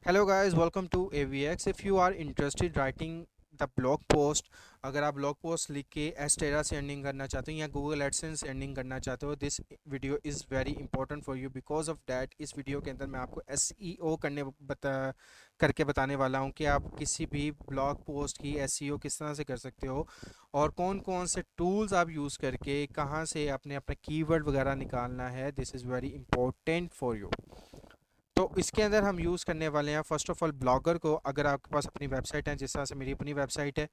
Hello guys, welcome to AVX. If you are interested writing the blog post, अगर आप blog post लिख के एस्टेरा से अर्निंग करना चाहते हो या गूगल एडसेंस से अर्निंग करना चाहते हो, this video is very important for you because of that. इस वीडियो के अंदर मैं आपको एसईओ करके बताने वाला हूँ कि आप किसी भी ब्लॉग पोस्ट की एसईओ किस तरह से कर सकते हो और कौन कौन से टूल्स आप यूज़ करके कहाँ से अपने अपने कीवर्ड वगैरह निकालना है। This is very important for you. तो इसके अंदर हम यूज़ करने वाले हैं फर्स्ट ऑफ ऑल ब्लॉगर को। अगर आपके पास अपनी वेबसाइट है, जिस तरह से मेरी अपनी वेबसाइट है,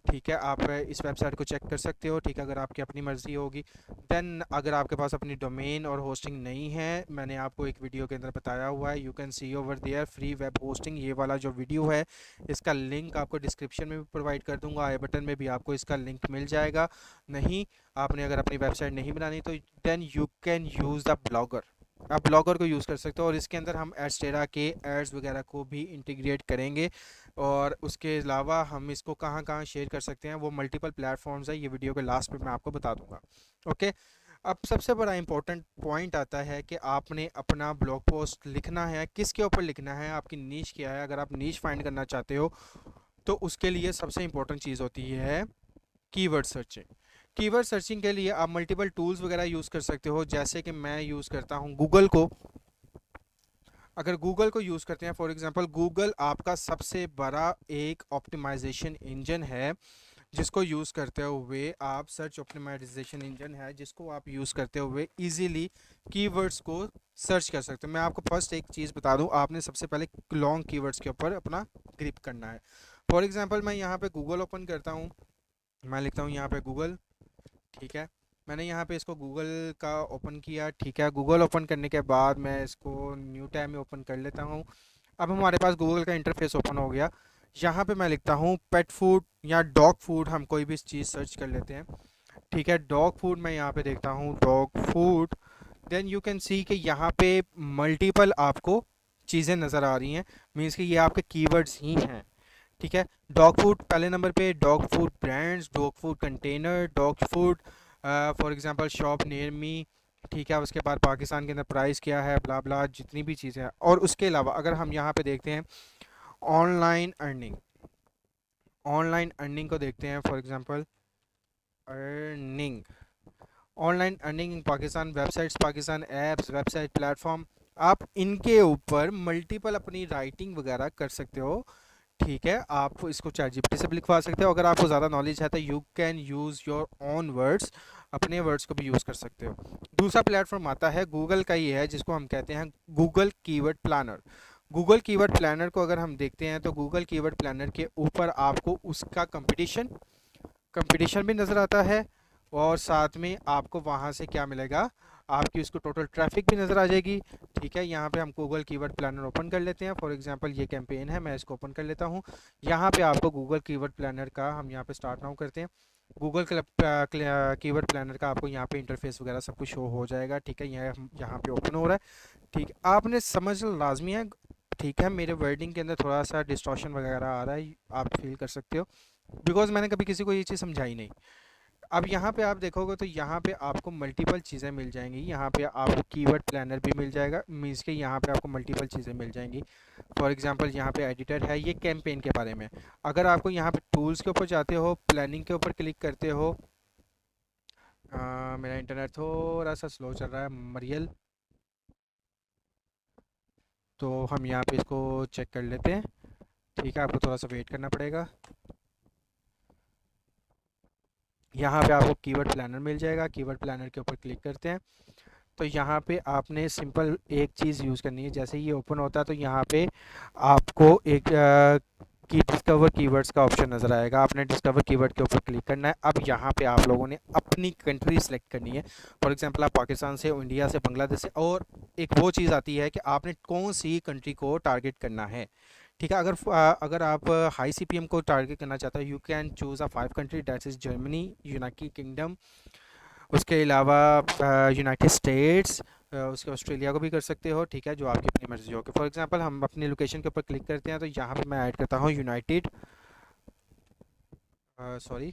ठीक है, आप इस वेबसाइट को चेक कर सकते हो, ठीक है, अगर आपकी अपनी मर्ज़ी होगी। देन अगर आपके पास अपनी डोमेन और होस्टिंग नहीं है, मैंने आपको एक वीडियो के अंदर बताया हुआ है, you can see over there free web hosting. ये वाला जो वीडियो है, इसका लिंक आपको डिस्क्रिप्शन में भी प्रोवाइड कर दूंगा, आई बटन में भी आपको इसका लिंक मिल जाएगा। नहीं, आपने अगर अपनी वेबसाइट नहीं बनानी तो then you can use the blogger. आप ब्लॉगर को यूज़ कर सकते हो और इसके अंदर हम एडस्टेरा के एड्स वगैरह को भी इंटीग्रेट करेंगे। और उसके अलावा हम इसको कहाँ कहाँ शेयर कर सकते हैं, वो मल्टीपल प्लेटफॉर्म्स है, ये वीडियो के लास्ट पे मैं आपको बता दूंगा। ओके। अब सबसे बड़ा इंपॉर्टेंट पॉइंट आता है कि आपने अपना ब्लॉग पोस्ट लिखना है, किसके ऊपर लिखना है, आपकी नीश क्या है। अगर आप नीश फाइंड करना चाहते हो तो उसके लिए सबसे इंपॉर्टेंट चीज़ होती है कीवर्ड सर्चिंग। कीवर्ड सर्चिंग के लिए आप मल्टीपल टूल्स वगैरह यूज़ कर सकते हो, जैसे कि मैं यूज़ करता हूँ गूगल को। अगर गूगल को यूज़ करते हैं, फॉर एग्जांपल गूगल आपका सबसे बड़ा एक ऑप्टिमाइजेशन इंजन है, जिसको यूज़ करते हुए आप सर्च ऑप्टिमाइजेशन इंजन है जिसको आप यूज़ करते हुए इजीली कीवर्ड्स को सर्च कर सकते हो। मैं आपको फर्स्ट एक चीज़ बता दूं, आपने सबसे पहले लॉन्ग कीवर्ड्स के ऊपर अपना ग्रिप करना है। फॉर एग्जांपल मैं यहाँ पे गूगल ओपन करता हूँ, मैं लिखता हूँ यहाँ पे गूगल, ठीक है। मैंने यहाँ पे इसको गूगल का ओपन किया, ठीक है। गूगल ओपन करने के बाद मैं इसको न्यू टैब में ओपन कर लेता हूँ। अब हमारे पास गूगल का इंटरफेस ओपन हो गया। यहाँ पे मैं लिखता हूँ पेट फूड या डॉग फूड, हम कोई भी चीज़ सर्च कर लेते हैं, ठीक है। डॉग फूड मैं यहाँ पे देखता हूँ dog food. Then you can see कि यहाँ पे मल्टीपल आपको चीज़ें नज़र आ रही हैं, मीन्स कि ये आपके कीवर्ड्स ही हैं, ठीक है। डॉग फूड पहले नंबर पे, dog food brands, dog food container, dog food for example shop near me, ठीक है। उसके बाद पाकिस्तान के अंदर प्राइस क्या है, ब्ला ब्ला, जितनी भी चीज़ें हैं। और उसके अलावा अगर हम यहाँ पे देखते हैं ऑनलाइन अर्निंग, ऑनलाइन अर्निंग को देखते हैं, for example earning, online earning in Pakistan, websites, Pakistan apps, website platform, आप इनके ऊपर मल्टीपल अपनी राइटिंग वगैरह कर सकते हो, ठीक है। आप इसको चैट जीपीटी से भी लिखवा सकते हो। अगर आपको ज़्यादा नॉलेज है तो you can use your own words, अपने वर्ड्स को भी यूज़ कर सकते हो। दूसरा प्लेटफॉर्म आता है गूगल का ही है, जिसको हम कहते हैं Google keyword planner. Google keyword planner को अगर हम देखते हैं तो गूगल कीवर्ड प्लानर के ऊपर आपको उसका कंपटीशन कंपटीशन भी नज़र आता है और साथ में आपको वहाँ से क्या मिलेगा, आपकी उसको टोटल ट्रैफिक भी नज़र आ जाएगी, ठीक है। यहाँ पे हम गूगल कीवर्ड प्लानर ओपन कर लेते हैं, फॉर एग्जांपल ये कैंपेन है, मैं इसको ओपन कर लेता हूँ। यहाँ पे आपको गूगल कीवर्ड प्लानर का हम यहाँ पे स्टार्ट नाउ करते हैं। गूगल कीवर्ड प्लानर का आपको यहाँ पे इंटरफेस वगैरह सब कुछ शो हो जाएगा, ठीक है। यहाँ पे ओपन हो रहा है, ठीक है। आपने समझ लाजमी है, ठीक है। मेरे वर्डिंग के अंदर थोड़ा सा डिस्टॉर्शन वगैरह आ रहा है, आप फील कर सकते हो, बिकॉज मैंने कभी किसी को ये चीज़ समझाई नहीं। अब यहाँ पे आप देखोगे तो यहाँ पे आपको मल्टीपल चीज़ें मिल जाएंगी। यहाँ पे आपको कीवर्ड प्लानर भी मिल जाएगा, मीन्स के यहाँ पे आपको मल्टीपल चीज़ें मिल जाएंगी। फॉर एग्जांपल यहाँ पे एडिटर है, ये कैंपेन के बारे में। अगर आपको यहाँ पे टूल्स के ऊपर जाते हो, प्लानिंग के ऊपर क्लिक करते हो, मेरा इंटरनेट थोड़ा सा स्लो चल रहा है मरियल, तो हम यहाँ पे इसको चेक कर लेते हैं, ठीक है। आपको थोड़ा सा वेट करना पड़ेगा। यहाँ पे आपको कीवर्ड प्लानर मिल जाएगा, कीवर्ड प्लानर के ऊपर क्लिक करते हैं तो यहाँ पे आपने सिंपल एक चीज़ यूज़ करनी है। जैसे ही ये ओपन होता है तो यहाँ पे आपको एक की डिस्कवर कीवर्ड्स का ऑप्शन नज़र आएगा, आपने डिस्कवर कीवर्ड के ऊपर क्लिक करना है। अब यहाँ पे आप लोगों ने अपनी कंट्री सेलेक्ट करनी है, फॉर एग्जांपल आप पाकिस्तान से, इंडिया से, बांग्लादेश से, और एक वो चीज़ आती है कि आपने कौन सी कंट्री को टारगेट करना है, ठीक है। अगर आप हाई सीपीएम को टारगेट करना चाहते हो, you can choose a 5 country, that is Germany, United kingdom, उसके अलावा यूनाइटेड स्टेट्स, उसके ऑस्ट्रेलिया को भी कर सकते हो, ठीक है, जो आपकी अपनी मर्ज़ी होगी। फॉर एग्जांपल हम अपनी लोकेशन के ऊपर क्लिक करते हैं तो यहाँ पे मैं ऐड करता हूँ यूनाइटेड, सॉरी,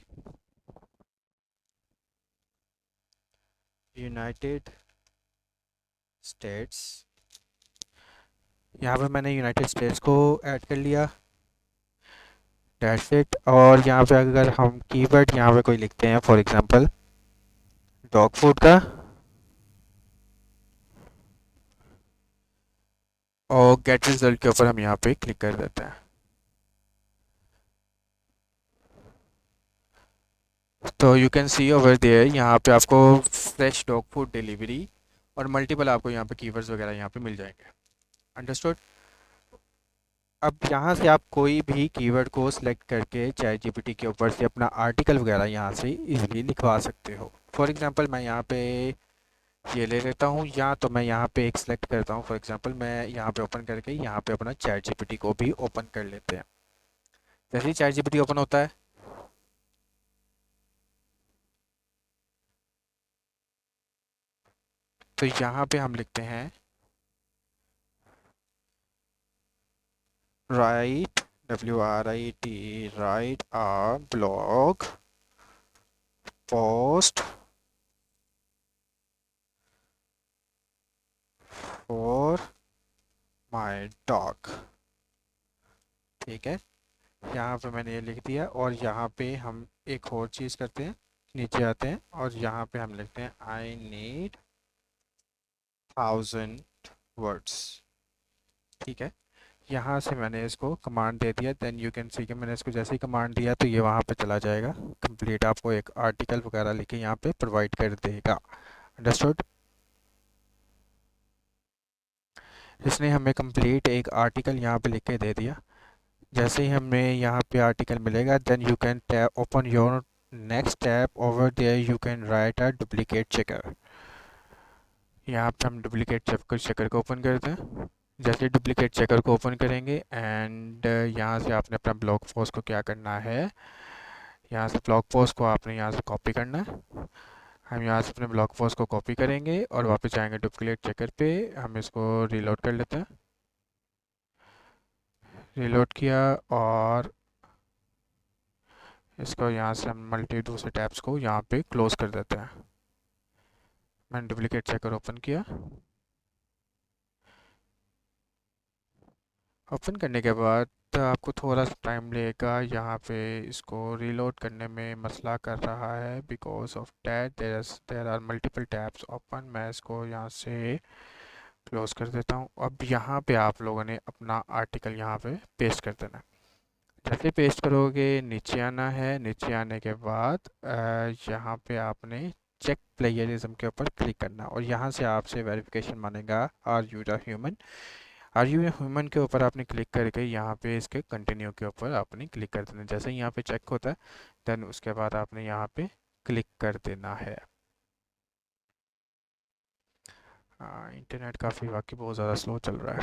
यूनाइटेड स्टेट्स, यहाँ पे मैंने यूनाइटेड स्टेट्स को ऐड कर लिया, दैट्स इट। और यहाँ पे अगर हम कीवर्ड यहाँ पे कोई लिखते हैं फॉर एग्जांपल डॉग फूड का, और गेट रिजल्ट के ऊपर हम यहाँ पे क्लिक कर देते हैं, तो you can see over there यहाँ पे आपको फ्रेश डॉग फूड डिलीवरी और मल्टीपल आपको यहाँ पे कीवर्ड्स वगैरह यहाँ पे मिल जाएंगे। अंडरस्टूड। अब यहाँ से आप कोई भी कीवर्ड को सिलेक्ट करके चैट जीपीटी के ऊपर से अपना आर्टिकल वगैरह यहाँ से इजीली लिखवा सकते हो। फॉर एग्जांपल मैं यहाँ पे ये ले लेता हूँ, या तो मैं यहाँ पे एक सिलेक्ट करता हूँ, फॉर एग्जांपल मैं यहाँ पे ओपन करके यहाँ पे अपना चैट जीपीटी को भी ओपन कर लेते हैं। जैसे ही चैट जीपीटी ओपन होता है, तो यहाँ पे हम लिखते हैं write, WRIT, write a blog post for my dog. ठीक है, यहाँ पे मैंने ये लिख दिया, और यहाँ पे हम एक और चीज़ करते हैं, नीचे आते हैं और यहाँ पे हम लिखते हैं आई नीड 1000 वर्ड्स। ठीक है, यहाँ से मैंने इसको कमांड दे दिया, देन यू कैन सी कि मैंने इसको जैसे ही कमांड दिया तो ये वहाँ पे चला जाएगा, कंप्लीट आपको एक आर्टिकल वगैरह लिख के यहाँ पे प्रोवाइड कर देगा। अंडरस्टूड। इसने हमें कंप्लीट एक आर्टिकल यहाँ पे लिख के दे दिया। जैसे ही हमें यहाँ पे आर्टिकल मिलेगा, then you can tap open your next tab over there, you can write a duplicate checker. यहाँ पे हम डुप्लीकेट चेकर को ओपन करते हैं। जैसे डुप्लीकेट चेकर को ओपन करेंगे एंड यहाँ से आपने अपना ब्लॉग पोस्ट को क्या करना है, यहाँ से ब्लॉग पोस्ट को आपने यहाँ से कॉपी करना है। हम यहाँ से अपने ब्लॉग पोस्ट को कॉपी करेंगे और वापस जाएंगे डुप्लीकेट चेकर पे, हम इसको रीलोड कर लेते हैं। रीलोड किया और इसको यहाँ से हम दूसरे टैब्स को यहाँ पे क्लोज कर देते हैं। मैंने डुप्लीकेट चेकर ओपन किया। ओपन करने के बाद आपको थोड़ा सा टाइम लगेगा, यहाँ पे इसको रीलोड करने में मसला कर रहा है, because of that there are multiple tabs open. मैं इसको यहाँ से क्लोज कर देता हूँ। अब यहाँ पे आप लोगों ने अपना आर्टिकल यहाँ पे पेस्ट कर देना। जैसे पेस्ट करोगे नीचे आना है, नीचे आने के बाद यहाँ पे आपने चेक प्लेयरिज्म के ऊपर क्लिक करना, और यहाँ से आपसे वेरिफिकेशन मांगेगा are you the human. Are you human के ऊपर आपने क्लिक करके यहाँ पे इसके कंटिन्यू के ऊपर आपने क्लिक कर देना। जैसे ही यहाँ पे चेक होता है, देन उसके बाद आपने यहाँ पे क्लिक कर देना है। इंटरनेट काफ़ी वाकई बहुत ज़्यादा स्लो चल रहा है।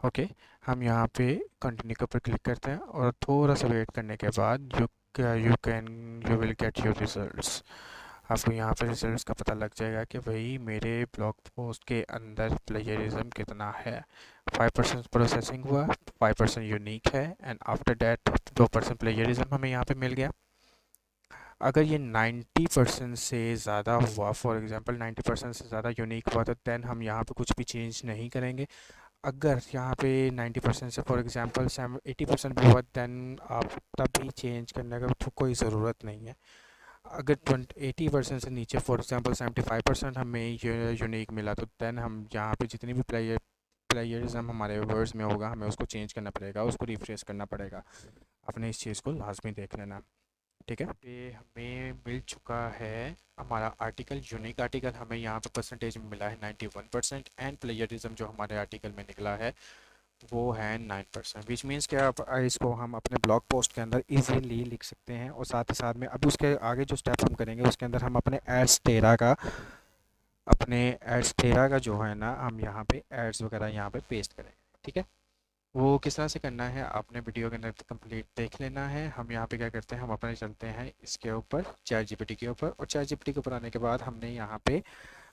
ओके, हम यहाँ पे कंटिन्यू के ऊपर क्लिक करते हैं और थोड़ा सा वेट करने के बाद you will get your results. आपको यहाँ पे रिजल्ट्स का पता लग जाएगा कि भाई मेरे ब्लॉग पोस्ट के अंदर प्लेजरिज्म कितना है। 5% प्रोसेसिंग हुआ, 5% यूनिक है, एंड आफ्टर डैट 2% प्लेजरिज्म हमें यहाँ पे मिल गया। अगर ये 90% से ज़्यादा हुआ, फॉर एग्जांपल 90% से ज़्यादा यूनिक हुआ, तो देन हम यहाँ पे कुछ भी चेंज नहीं करेंगे। अगर यहाँ पे 90% से फॉर एग्जांपल 80% भी हुआ, देन आप तभी चेंज करने का तो कोई ज़रूरत नहीं है। अगर 80% से नीचे फॉर एग्जांपल 75% हमें यूनिक मिला, तो देन हम यहाँ पे जितनी भी प्लेयरिज्म हमारे वर्ड्स में होगा, हमें उसको चेंज करना पड़ेगा, उसको रिफ्रेश करना पड़ेगा। अपने इस चीज़ को लाजमी देख लेना। ठीक है, ये हमें मिल चुका है हमारा आर्टिकल। यूनिक आर्टिकल हमें यहाँ पे परसेंटेज में मिला है 91%, एंड प्लेजरिज्म जो हमारे आर्टिकल में निकला है वो है 9%, विच मीन्स कि आप इसको हम अपने ब्लॉग पोस्ट के अंदर इजीली लिख सकते हैं। और साथ ही साथ में अब उसके आगे जो स्टेप हम करेंगे उसके अंदर हम अपने एड्स टेरा का जो है ना, हम यहाँ पे एड्स वगैरह यहाँ पे पेस्ट करेंगे। ठीक है, वो किस तरह से करना है आपने वीडियो के अंदर कंप्लीट देख लेना है। हम यहाँ पे क्या करते हैं, हम अपने चलते हैं इसके ऊपर चैट जीपीटी के ऊपर, और चैट जीपीटी के ऊपर आने के बाद हमने यहाँ पे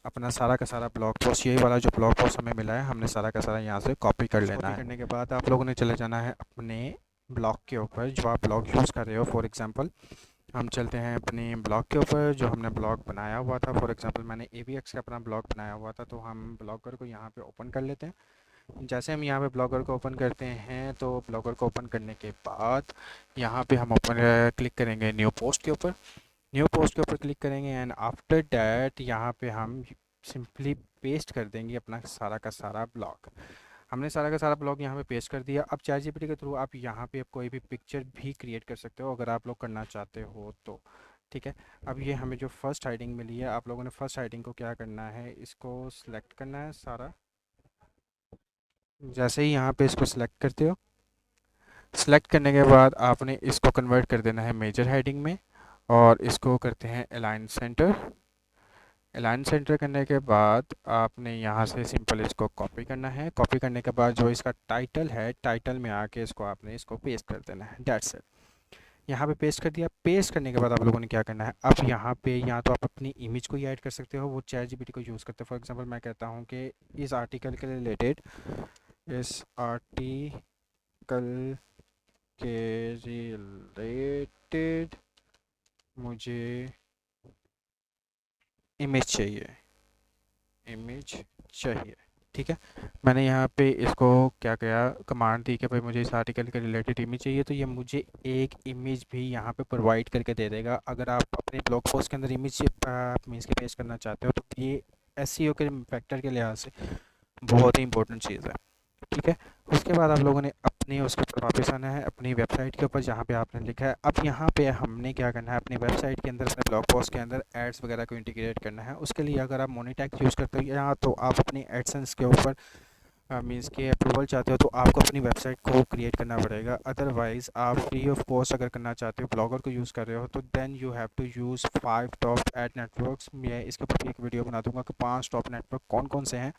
अपना सारा का सारा ब्लॉग पोस्ट, ये वाला जो ब्लॉग पोस्ट हमें मिला है, हमने सारा का सारा यहाँ से कॉपी कर लेना है। करने के बाद आप लोगों ने चले जाना है अपने ब्लॉग के ऊपर जो आप ब्लॉग यूज़ कर रहे हो। फॉर एग्जांपल हम चलते हैं अपने ब्लॉग के ऊपर जो हमने ब्लॉग बनाया हुआ था। फॉर एग्जांपल मैंने AVX का अपना ब्लॉग बनाया हुआ था, तो हम ब्लॉगर को यहाँ पे ओपन कर लेते हैं। जैसे हम यहाँ पे ब्लॉगर को ओपन करते हैं तो ब्लॉगर को ओपन करने के बाद यहाँ पे हम ओपन क्लिक करेंगे न्यू पोस्ट के ऊपर। न्यू पोस्ट के ऊपर क्लिक करेंगे एंड आफ्टर डैट यहाँ पे हम सिंपली पेस्ट कर देंगे अपना सारा का सारा ब्लॉग। हमने सारा का सारा ब्लॉग यहाँ पे पेस्ट कर दिया। अब ChatGPT के थ्रू आप यहाँ पे कोई भी पिक्चर भी क्रिएट कर सकते हो अगर आप लोग करना चाहते हो तो। ठीक है। अब ये हमें जो फर्स्ट हाइडिंग मिली है, आप लोगों ने फर्स्ट हाइडिंग को क्या करना है, इसको सिलेक्ट करना है सारा। जैसे ही यहाँ पे इसको सिलेक्ट करते हो, सिलेक्ट करने के बाद आपने इसको कन्वर्ट कर देना है मेजर हेडिंग में और इसको करते हैं अलाइन सेंटर। अलाइन सेंटर करने के बाद आपने यहाँ से सिंपल इसको कॉपी करना है। कॉपी करने के बाद जो इसका टाइटल है, टाइटल में आके इसको आपने इसको पेस्ट कर देना है। That's it. यहाँ पे पेस्ट कर दिया। पेस्ट करने के बाद आप लोगों ने क्या करना है, अब यहाँ पे या तो आप अपनी इमेज को ही ऐड कर सकते हो, वो ChatGPT को यूज़ करते हो। फॉर एग्जांपल मैं कहता हूँ कि इस आर्टिकल के रिलेटेड, इस आर्टिकल के रिलेटेड मुझे इमेज चाहिए, इमेज चाहिए। ठीक है। मैंने यहाँ पे इसको क्या किया, कमांड दी कि भाई मुझे इस आर्टिकल के रिलेटेड इमेज चाहिए, तो ये मुझे एक इमेज भी यहाँ पे प्रोवाइड करके दे देगा। अगर आप अपने ब्लॉग पोस्ट के अंदर इमेज मीन्स के पेस्ट करना चाहते हो तो ये SEO के फैक्टर के लिहाज से बहुत ही इंपॉर्टेंट चीज़ है। ठीक है। उसके बाद आप लोगों ने अपने उसके ऊपर वापस आना है अपनी वेबसाइट के ऊपर जहाँ पे आपने लिखा है। अब यहाँ पे हमने क्या करना है, अपनी वेबसाइट के अंदर, अपने ब्लॉग पोस्ट के अंदर एड्स वगैरह को इंटीग्रेट करना है। उसके लिए अगर आप मोनीटैग यूज़ करते हो या तो आप अपनी एडसेंस के ऊपर मीन्स के अप्रूवल चाहते हो तो आपको अपनी वेबसाइट को क्रिएट करना पड़ेगा। अदरवाइज़ आप फ्री ऑफ कॉस्ट अगर करना चाहते हो, ब्लॉगर को यूज़ कर रहे हो, तो then you have to use 5 top ad networks. मैं इसके ऊपर भी एक वीडियो बना दूंगा कि 5 टॉप नेटवर्क कौन कौन से हैं,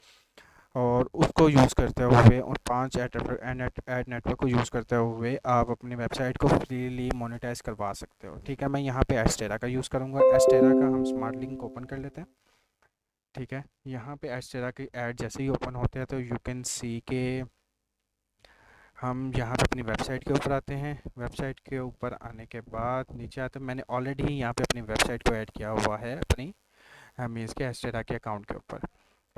और उसको यूज़ करते हुए और 5 एड नेटवर्क को यूज़ करते हुए आप अपनी वेबसाइट को फ्रीली मोनेटाइज करवा सकते हो। ठीक है। मैं यहाँ पे एस्टेरा का यूज़ करूँगा। एस्टेरा का हम स्मार्ट लिंक ओपन कर लेते हैं। ठीक है। यहाँ पे एस्टेरा के ऐड जैसे ही ओपन होते हैं तो यू कैन सी के हम यहाँ पे अपनी वेबसाइट के ऊपर आते हैं। वेबसाइट के ऊपर आने के बाद नीचे आते हैं। मैंने ऑलरेडी ही यहाँ पे अपनी वेबसाइट को ऐड किया हुआ है अपनी मीन्स के एस्टेरा के अकाउंट के ऊपर।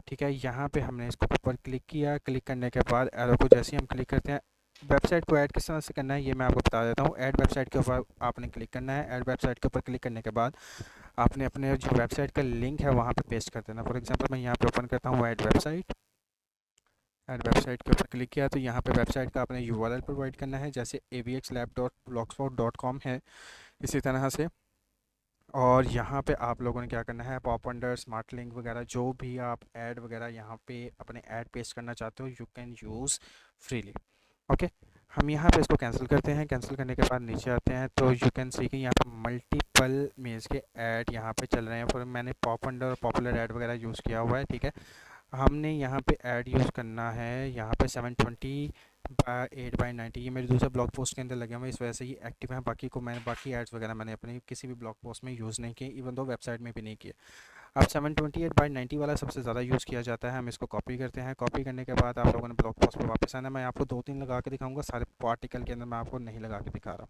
ठीक है। यहाँ पे हमने इसको ऊपर क्लिक किया। क्लिक करने के बाद एरो को जैसे ही हम क्लिक करते हैं, वेबसाइट को ऐड किस तरह से करना है ये मैं आपको बता देता हूँ। ऐड वेबसाइट के ऊपर आपने क्लिक करना है। ऐड वेबसाइट के ऊपर क्लिक करने के बाद आपने अपने जो वेबसाइट का लिंक है वहाँ पे पेस्ट कर देना। फॉर एग्जांपल मैं यहाँ पे ओपन करता हूँ ऐड वेबसाइट। ऐड वेबसाइट के ऊपर क्लिक किया तो यहाँ पे वेबसाइट का आपने URL प्रोवाइड करना है, जैसे avxlab.blogspot.com है इसी तरह से। और यहाँ पे आप लोगों ने क्या करना है, पॉप अंडर, स्मार्ट लिंक वगैरह जो भी आप ऐड वगैरह यहाँ पे अपने ऐड पेस्ट करना चाहते हो, you can use freely. Okay. हम यहाँ पे इसको कैंसिल करते हैं। कैंसिल करने के बाद नीचे आते हैं तो यू कैन सी कि यहाँ पे मल्टीपल मीन्स के ऐड यहाँ पे चल रहे हैं। फिर मैंने पॉप अंडर और पॉपुलर ऐड वगैरह यूज़ किया हुआ है। ठीक है। हमने यहाँ पे ऐड यूज़ करना है यहाँ पे 720x8x90। ये मेरे दूसरे ब्लॉग पोस्ट के अंदर लगे हुए हैं, इस वजह से ये एक्टिव है। बाकी को मैंने बाकी एड्स वगैरह मैंने अपने किसी भी ब्लॉग पोस्ट में यूज़ नहीं किए, इवन दो वेबसाइट में भी नहीं किए। अब 720x90 वाला सबसे ज़्यादा यूज़ किया जाता है। हम इसको कॉपी करते हैं। कॉपी करने के बाद आप लोगों ने ब्लॉग पोस्ट पर वापस आना है। मैं आपको 2-3 लगा के दिखाऊंगा, सारे आर्टिकल के अंदर मैं आपको नहीं लगा के दिखा रहा।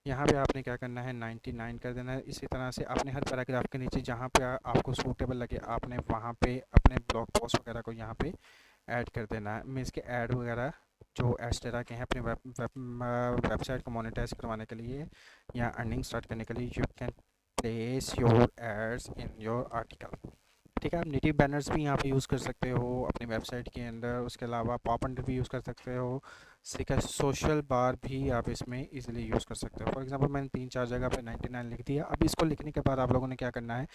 यहाँ पे आपने क्या करना है, 99 कर देना है। इसी तरह से आपने हर पैराग्राफ के नीचे जहाँ पे आपको सूटेबल लगे आपने वहाँ पे अपने ब्लॉग पोस्ट वगैरह को यहाँ पे ऐड कर देना है। मीन्स के ऐड वगैरह जो एस्टेरा के हैं अपने वेबसाइट को मोनेटाइज करवाने के लिए या अर्निंग स्टार्ट करने के लिए, you can place your ads in your article. ठीक है। आप नेटिव बैनर्स भी यहाँ पे यूज़ कर सकते हो अपनी वेबसाइट के अंदर। उसके अलावा पॉप अंडर भी यूज़ कर सकते हो। ठीक है। सोशल बार भी आप इसमें इजीली यूज़ कर सकते हो। फॉर एग्जांपल मैंने 3-4 जगह पे 99 लिख दिया। अब इसको लिखने के बाद आप लोगों ने क्या करना है,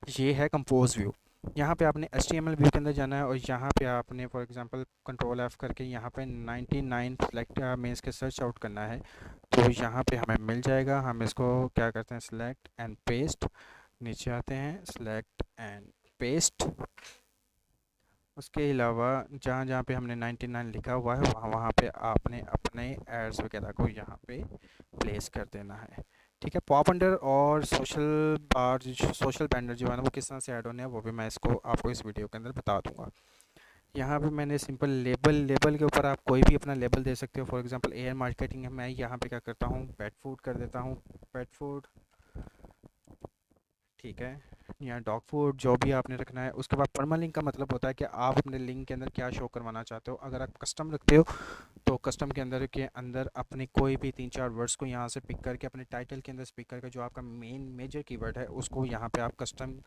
ये है कंपोज व्यू। यहाँ पे आपने HTML व्यू के अंदर जाना है और यहाँ पे आपने फॉर एग्जांपल कंट्रोल F करके यहाँ पे 99 सेलेक्ट मीन्स के सर्च आउट करना है। तो यहाँ पे हमें मिल जाएगा। हम इसको क्या करते हैं, सिलेक्ट एंड पेस्ट। नीचे आते हैं, सिलेक्ट एंड पेस्ट। उसके अलावा जहाँ जहाँ पे हमने 99 लिखा हुआ है वहाँ वहाँ पे आपने अपने एड्स वगैरह को यहाँ पे प्लेस कर देना है। ठीक है। पॉप अंडर और सोशल बार, सोशल बैंडर जो है ना, वो किस तरह से ऐड होने हैं वो भी मैं इसको आपको इस वीडियो के अंदर बता दूंगा। यहाँ पे मैंने सिंपल लेबल, लेबल के ऊपर आप कोई भी अपना लेबल दे सकते हो। फॉर एग्जांपल एयर मार्केटिंग है, मैं यहाँ पे क्या करता हूँ, पेट फूड कर देता हूँ, पेट फूड। ठीक है, या डॉग फूड जो भी आपने रखना है। उसके बाद परमालिंक का मतलब होता है कि आप अपने लिंक के अंदर क्या शो करवाना चाहते हो। अगर आप कस्टम रखते हो तो कस्टम के अंदर अपने कोई भी 3-4 वर्ड्स को यहाँ से पिक करके अपने टाइटल के अंदर पिक करके जो आपका मेन मेजर कीवर्ड है उसको यहाँ पे आप कस्टम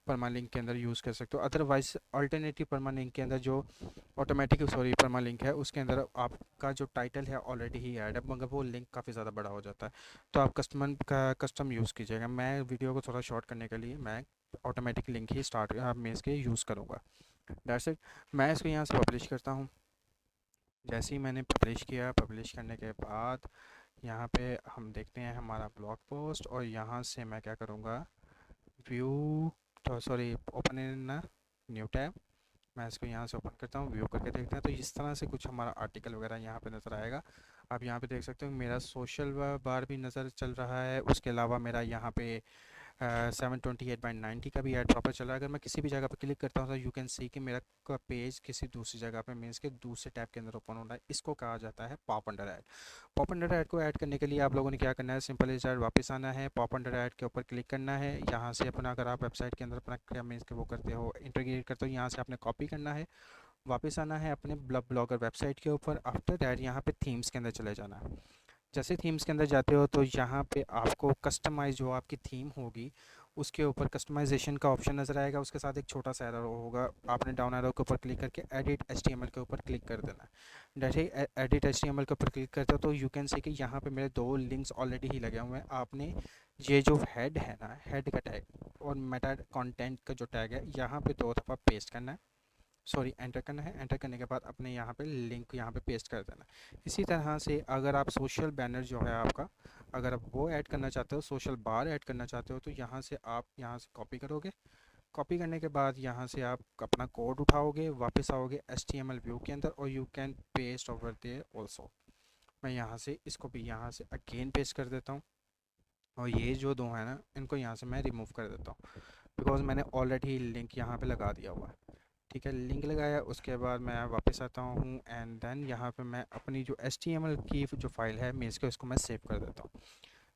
परमालिंक के अंदर यूज़ कर सकते हो। अदरवाइज अल्टरनेटिव परमालिंक के अंदर जो ऑटोमेटिक सॉरी परमालिंक है उसके अंदर आपका जो टाइटल है ऑलरेडी ही ऐड है, मगर वो लिंक काफ़ी ज़्यादा बड़ा हो जाता है। तो आप कस्टमर का कस्टम यूज़ कीजिएगा। मैं वीडियो को थोड़ा शॉर्ट करने के लिए मैं ऑटोमेटिक लिंक ही स्टार्ट में इसके यूज़ करूँगा। That's it. मैं इसको यहाँ से पब्लिश करता हूँ। जैसे ही मैंने पब्लिश किया, पब्लिश करने के बाद यहाँ पे हम देखते हैं हमारा ब्लॉग पोस्ट, और यहाँ से मैं क्या करूँगा, व्यू तो sorry open in new tab. मैं इसको यहाँ से ओपन करता हूँ, व्यू करके देखते हैं। तो इस तरह से कुछ हमारा आर्टिकल वगैरह यहाँ पे नज़र आएगा। आप यहाँ पे देख सकते हो मेरा सोशल बार भी नज़र चल रहा है। उसके अलावा मेरा यहाँ पे 728/90 का भी ऐड प्रॉपर चल रहा है। अगर मैं किसी भी जगह पर क्लिक करता हूँ तो यू कैन सी कि मेरा पेज किसी दूसरी जगह पे मीन्स के दूसरे टैब के अंदर ओपन हो रहा है। इसको कहा जाता है pop under add. Pop under add को ऐड करने के लिए आप लोगों ने क्या करना है, सिंपल इज ऐड वापस आना है, पॉप अंडर ऐड के ऊपर क्लिक करना है। यहाँ से अपना अगर आप वेबसाइट के अंदर अपना क्या मीन्स के वो करते हो, इंटीग्रेट करते हो, यहाँ से आपने कॉपी करना है, वापस आना है अपने ब्लॉगर वेबसाइट के ऊपर। आफ्टर दैट यहाँ पे थीम्स के अंदर चले जाना है। जैसे थीम्स के अंदर जाते हो तो यहाँ पे आपको कस्टमाइज जो आपकी थीम होगी उसके ऊपर कस्टमाइजेशन का ऑप्शन नज़र आएगा। उसके साथ एक छोटा सा एरो होगा, आपने डाउन एरो के ऊपर क्लिक करके एडिट एचटीएमएल के ऊपर क्लिक कर देना है। जैसे ही एडिट एचटीएमएल के ऊपर क्लिक करते हो तो यू कैन सी कि यहाँ पे मेरे 2 लिंक्स ऑलरेडी ही लगे हुए हैं। आपने ये जो हेड है ना, हेड का टैग और मेटा कंटेंट का जो टैग है यहाँ पे 2 दफ़ा पेस्ट करना है, सॉरी एंटर करना है। एंटर करने के बाद अपने यहाँ पे लिंक यहाँ पे पेस्ट कर देना है। इसी तरह से अगर आप सोशल बैनर जो है आपका, अगर आप वो ऐड करना चाहते हो, सोशल बार ऐड करना चाहते हो, तो यहाँ से आप यहाँ से कॉपी करोगे। कॉपी करने के बाद यहाँ से आप अपना कोड उठाओगे, वापस आओगे HTML व्यू के अंदर, और you can paste over there also. मैं यहाँ से इसको भी यहाँ से अगेन पेस्ट कर देता हूँ, और ये जो दो है ना इनको यहाँ से मैं रिमूव कर देता हूँ, बिकॉज मैंने ऑलरेडी लिंक यहाँ पे लगा दिया हुआ है। ठीक है, लिंक लगाया, उसके बाद मैं वापस आता हूँ एंड देन यहाँ पे मैं अपनी जो HTML की जो फाइल है मैं इसको मैं सेव कर देता हूँ।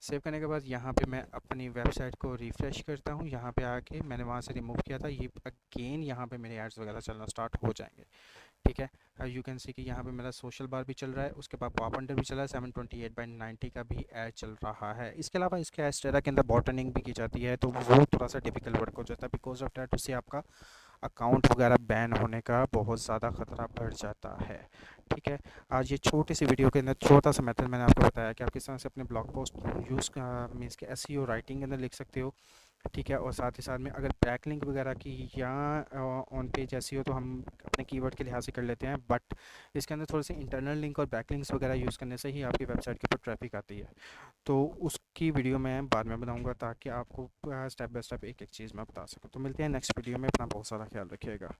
सेव करने के बाद यहाँ पे मैं अपनी वेबसाइट को रिफ़्रेश करता हूँ। यहाँ पे आके मैंने वहाँ से रिमूव किया था, ये अगेन यहाँ पे मेरे एड्स वगैरह चलना स्टार्ट हो जाएंगे। ठीक है, यू कैन सी कि यहाँ पे मेरा सोशल बार भी चल रहा है, उसके बाद पॉप अंडर भी चल रहा है, 728/90 का भी ऐड चल रहा है। इसके अलावा इसके एस्टेरा के अंदर बॉटनिंग भी की जाती है, तो वो थोड़ा सा डिफिकल्ट वर्क हो जाता है। बिकॉज ऑफ डैट उससे आपका अकाउंट वगैरह बैन होने का बहुत ज़्यादा ख़तरा बढ़ जाता है। ठीक है, आज ये छोटी सी वीडियो के अंदर छोटा सा मेथड मैंने आपको बताया कि आप किस तरह से अपने ब्लॉग पोस्ट यूज़ मीन्स के एसईओ राइटिंग के अंदर लिख सकते हो। ठीक है, और साथ ही साथ में अगर बैकलिंक वगैरह की या ऑन पेज एसईओ तो हम अपने कीवर्ड के लिहाज से कर लेते हैं, बट इसके अंदर थोड़े से इंटरनल लिंक और बैकलिंक्स वगैरह यूज़ करने से ही आपकी वेबसाइट के ऊपर ट्रैफिक आती है। तो उसकी वीडियो मैं बाद में बनाऊंगा ताकि आपको स्टेप बाय स्टेप एक एक चीज़ मैं बता सकूँ। तो मिलते हैं नेक्स्ट वीडियो में, अपना बहुत सारा ख्याल रखिएगा।